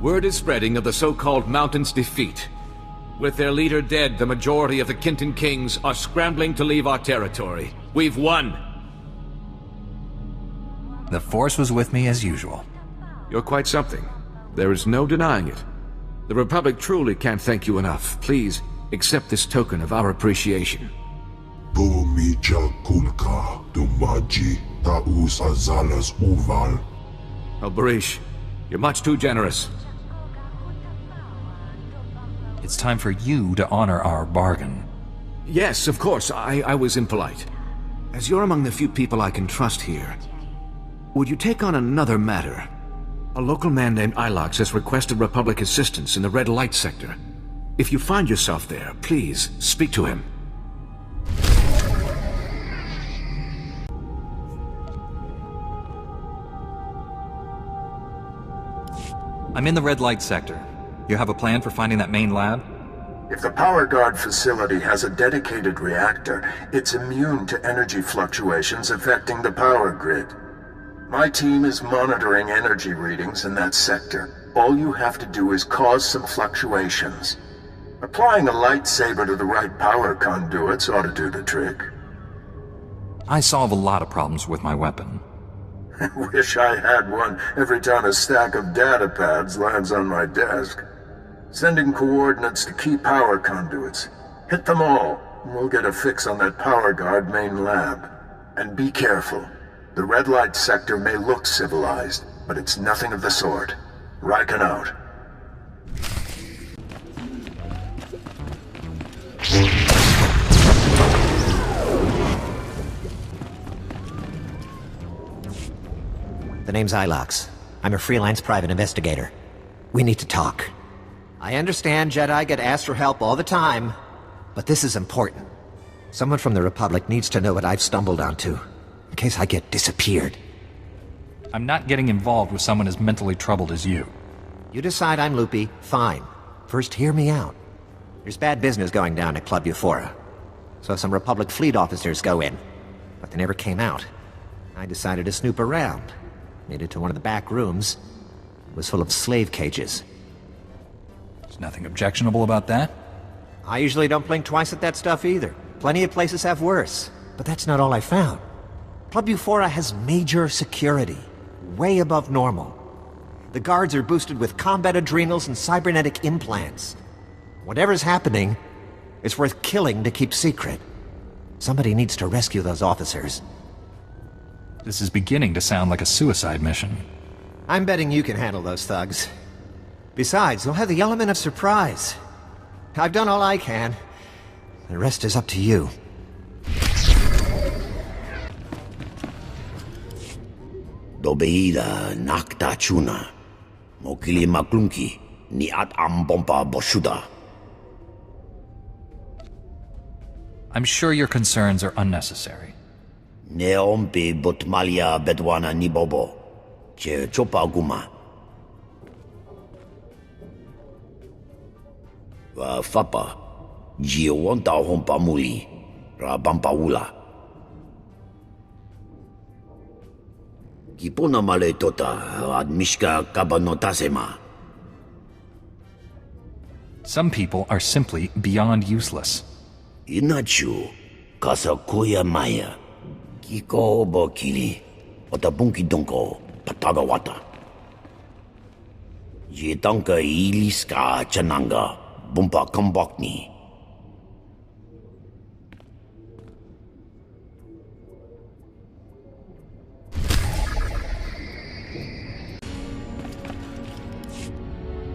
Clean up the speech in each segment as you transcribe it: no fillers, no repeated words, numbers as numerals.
Word is spreading of the so-called Mountain's defeat. With their leader dead, the majority of the Kintan Kings are scrambling to leave our territory. We've won! The Force was with me as usual. You're quite something. There is no denying it. The Republic truly can't thank you enough. Please, accept this token of our appreciation. Oh, Barish, you're much too generous. It's time for you to honor our bargain. Yes, of course, I was impolite. As you're among the few people I can trust here, would you take on another matter? A local man named Ilox has requested Republic assistance in the Red Light sector. If you find yourself there, please, speak to him. I'm in the Red Light sector. You have a plan for finding that main lab? If the power guard facility has a dedicated reactor, it's immune to energy fluctuations affecting the power grid. My team is monitoring energy readings in that sector. All you have to do is cause some fluctuations. Applying a lightsaber to the right power conduits ought to do the trick. I solve a lot of problems with my weapon. Wish I had one every time a stack of data pads lands on my desk. Sending coordinates to key power conduits. Hit them all, and we'll get a fix on that power guard main lab. And be careful. The Red Light sector may look civilized, but it's nothing of the sort. Riken out. The name's Ilox. I'm a freelance private investigator. We need to talk. I understand Jedi get asked for help all the time, but this is important. Someone from the Republic needs to know what I've stumbled onto, in case I get disappeared. I'm not getting involved with someone as mentally troubled as you. You decide I'm loopy, fine. First, hear me out. There's bad business going down at Club Euphora. So some Republic fleet officers go in, but they never came out. I decided to snoop around. Made it to one of the back rooms. It was full of slave cages. There's nothing objectionable about that. I usually don't blink twice at that stuff either. Plenty of places have worse. But that's not all I found. Club Euphora has major security. Way above normal. The guards are boosted with combat adrenals and cybernetic implants. Whatever's happening, it's worth killing to keep secret. Somebody needs to rescue those officers. This is beginning to sound like a suicide mission. I'm betting you can handle those thugs. Besides, you'll have the element of surprise. I've done all I can. The rest is up to you. Dobeida nakta chuna. Mokili maklunki ni at ambompa boshuda. I'm sure your concerns are unnecessary. Neompe botmalia bedwana ni bobo. Che chopa guma. Wa fapa. Jio wonta hompa muli. Ra bampa ula. Kipona male tota ad mishka kabanotasema. Some people are simply beyond useless. Inachu kasa koya maya. Kiko bokili. Otabunki donko patagawata. Jetanka iliska chananga. Bumpa kambakni.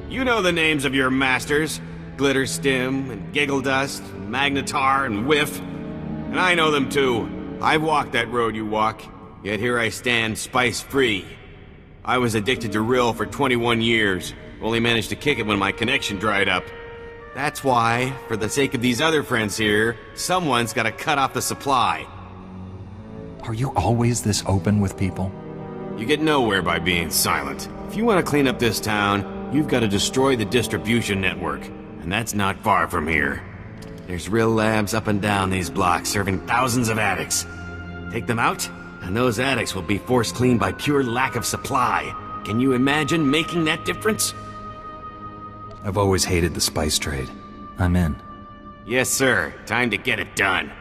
You know the names of your masters. Glitterstim, and Giggledust, and Magnetar, and Whiff. And I know them too. I've walked that road you walk, yet here I stand, spice-free. I was addicted to Rill for 21 years, only managed to kick it when my connection dried up. That's why, for the sake of these other friends here, someone's gotta cut off the supply. Are you always this open with people? You get nowhere by being silent. If you want to clean up this town, you've got to destroy the distribution network, and that's not far from here. There's Rill labs up and down these blocks serving thousands of addicts. Take them out, and those addicts will be forced clean by pure lack of supply. Can you imagine making that difference? I've always hated the spice trade. I'm in. Yes, sir. Time to get it done.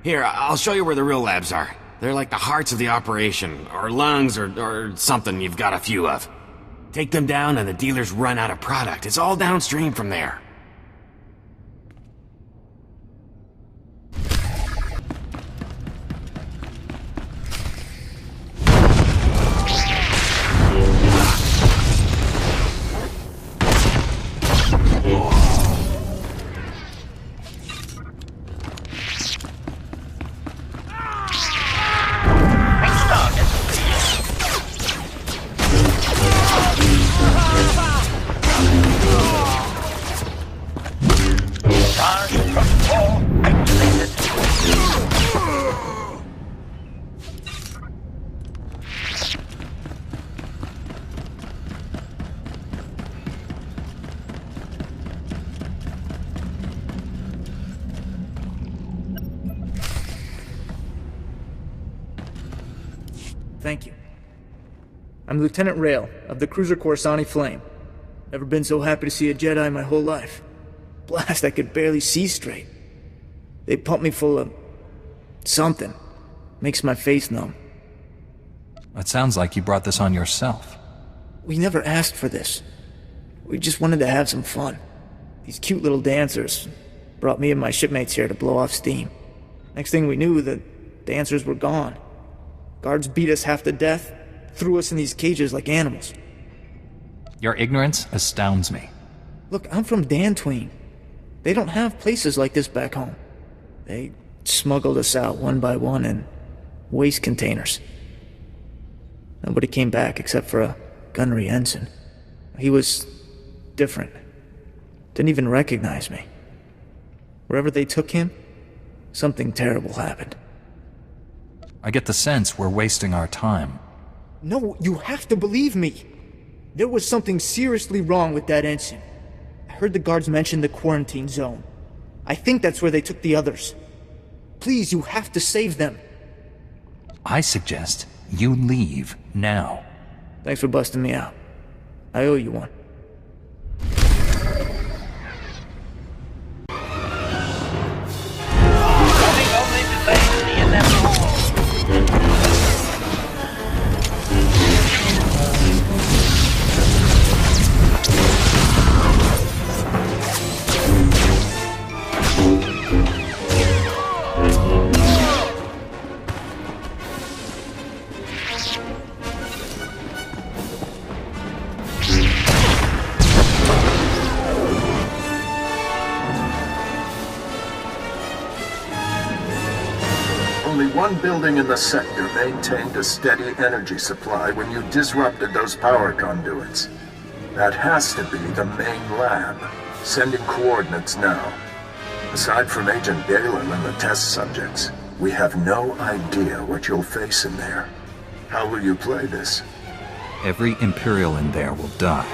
Here, I'll show you where the real labs are. They're like the hearts of the operation, or lungs, or something you've got a few of. Take them down and the dealers run out of product. It's all downstream from there. Thank you. I'm Lieutenant Rail, of the cruiser Coruscant Flame. Never been so happy to see a Jedi my whole life. Blast, I could barely see straight. They pumped me full of... something. Makes my face numb. It sounds like you brought this on yourself. We never asked for this. We just wanted to have some fun. These cute little dancers brought me and my shipmates here to blow off steam. Next thing we knew, the dancers were gone. Guards beat us half to death, threw us in these cages like animals. Your ignorance astounds me. Look, I'm from Dantooine. They don't have places like this back home. They smuggled us out one by one in waste containers. Nobody came back except for a gunnery ensign. He was different. Didn't even recognize me. Wherever they took him, something terrible happened. I get the sense we're wasting our time. No, you have to believe me. There was something seriously wrong with that ensign. I heard the guards mention the quarantine zone. I think that's where they took the others. Please, you have to save them. I suggest you leave now. Thanks for busting me out. I owe you one. Only one building in the sector maintained a steady energy supply when you disrupted those power conduits. That has to be the main lab. Sending coordinates now. Aside from Agent Galen and the test subjects, we have no idea what you'll face in there. How will you play this? Every Imperial in there will die.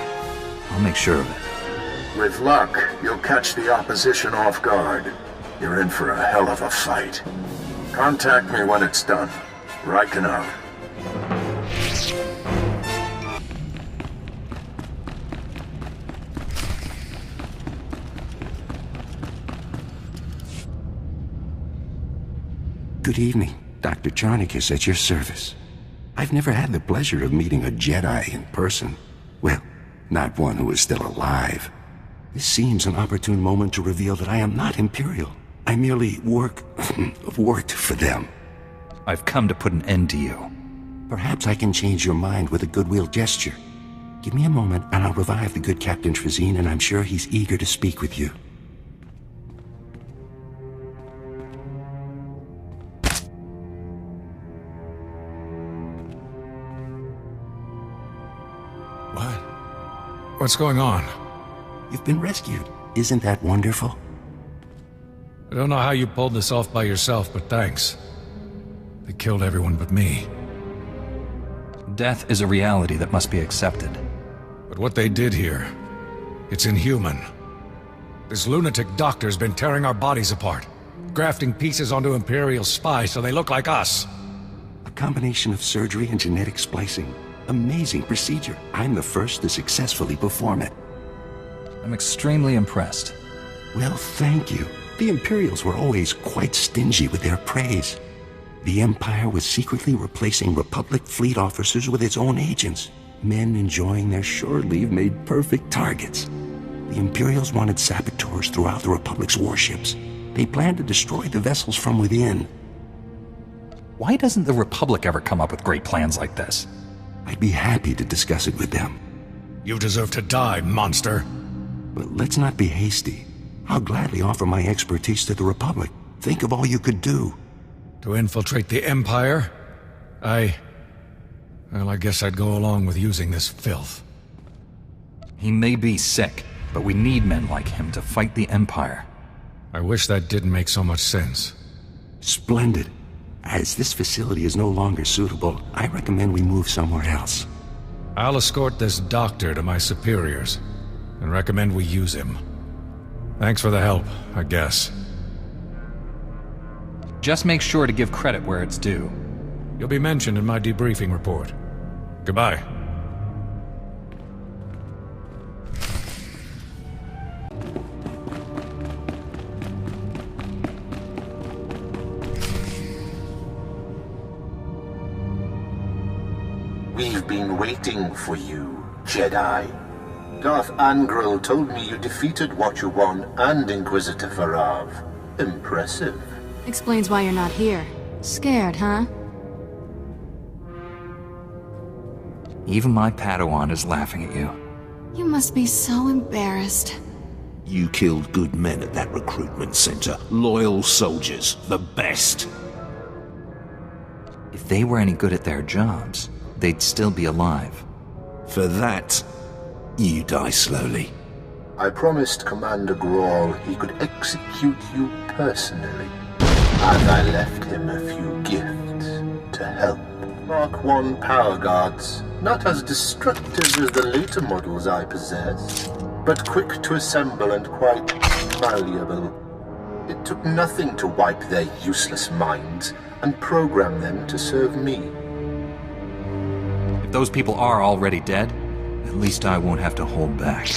I'll make sure of it. With luck, you'll catch the opposition off guard. You're in for a hell of a fight. Contact me when it's done. Riken out. Good evening. Dr. Jarnicus at your service. I've never had the pleasure of meeting a Jedi in person. Well, not one who is still alive. This seems an opportune moment to reveal that I am not Imperial. I merely worked for them. I've come to put an end to you. Perhaps I can change your mind with a goodwill gesture. Give me a moment and I'll revive the good Captain Trazine, and I'm sure he's eager to speak with you. What's going on? You've been rescued. Isn't that wonderful? I don't know how you pulled this off by yourself, but thanks. They killed everyone but me. Death is a reality that must be accepted. But what they did here, it's inhuman. This lunatic doctor's been tearing our bodies apart, grafting pieces onto Imperial spies so they look like us. A combination of surgery and genetic splicing. Amazing procedure. I'm the first to successfully perform it. I'm I'm extremely impressed. Well, thank you. The Imperials were always quite stingy with their praise. The Empire was secretly replacing Republic fleet officers with its own agents. Men enjoying their shore leave made perfect targets. The Imperials wanted saboteurs throughout the Republic's warships. They planned to destroy the vessels from within. Why doesn't the Republic ever come up with great plans like this? I'd be happy to discuss it with them. You deserve to die, monster. But let's not be hasty. I'll gladly offer my expertise to the Republic. Think of all you could do. To infiltrate the Empire? Well, I guess I'd go along with using this filth. He may be sick, but we need men like him to fight the Empire. I wish that didn't make so much sense. Splendid. As this facility is no longer suitable, I recommend we move somewhere else. I'll escort this doctor to my superiors, and recommend we use him. Thanks for the help, I guess. Just make sure to give credit where it's due. You'll be mentioned in my debriefing report. Goodbye. We've been waiting for you, Jedi. Darth Angral told me you defeated Watcher 1 and Inquisitor Farav. Impressive. Explains why you're not here. Scared, huh? Even my Padawan is laughing at you. You must be so embarrassed. You killed good men at that recruitment center. Loyal soldiers. The best. If they were any good at their jobs, they'd still be alive. For that, you die slowly. I promised Commander Grawl he could execute you personally. And I left him a few gifts to help. Mark 1 power guards, not as destructive as the later models I possess, but quick to assemble and quite malleable. It took nothing to wipe their useless minds and program them to serve me. If those people are already dead, at least I won't have to hold back.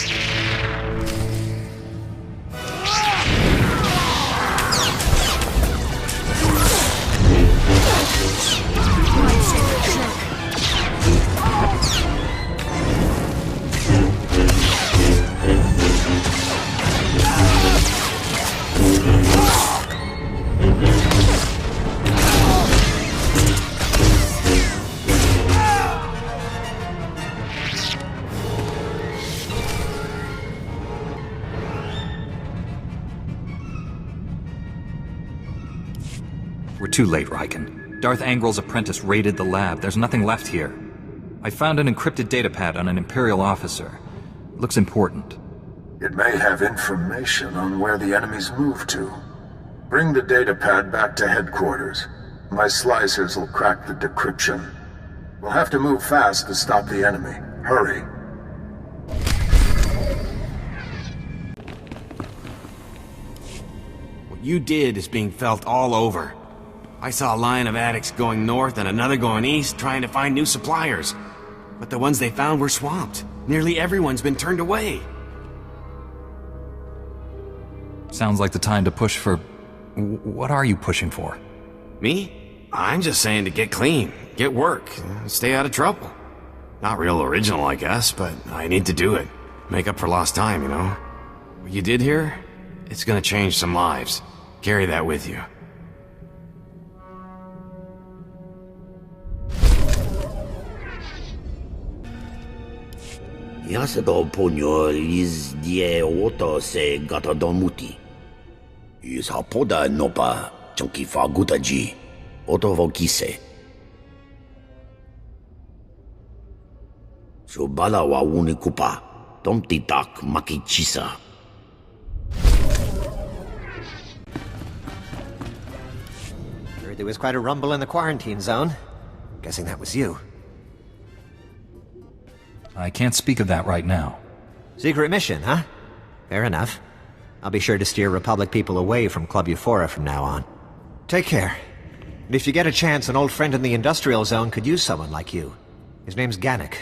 We're too late, Riken. Darth Angral's apprentice raided the lab. There's nothing left here. I found an encrypted datapad on an Imperial officer. It looks important. It may have information on where the enemies moved to. Bring the datapad back to headquarters. My slicers will crack the decryption. We'll have to move fast to stop the enemy. Hurry. What you did is being felt all over. I saw a line of addicts going north and another going east, trying to find new suppliers. But the ones they found were swamped. Nearly everyone's been turned away. Sounds like the time to push for... What are you pushing for? Me? I'm just saying to get clean, get work, stay out of trouble. Not real original, I guess, but I need to do it. Make up for lost time, you know? What you did here, it's gonna change some lives. Carry that with you. Yasedo ponyo liz die oto se gata domuti. Isa poda nopa chonki fagutaji oto vokise. Subala wa unikupa tomti tak makichisa. Heard there was quite a rumble in the quarantine zone. Guessing that was you. I can't speak of that right now. Secret mission, huh? Fair enough. I'll be sure to steer Republic people away from Club Euphora from now on. Take care. And if you get a chance, an old friend in the industrial zone could use someone like you. His name's Gannick.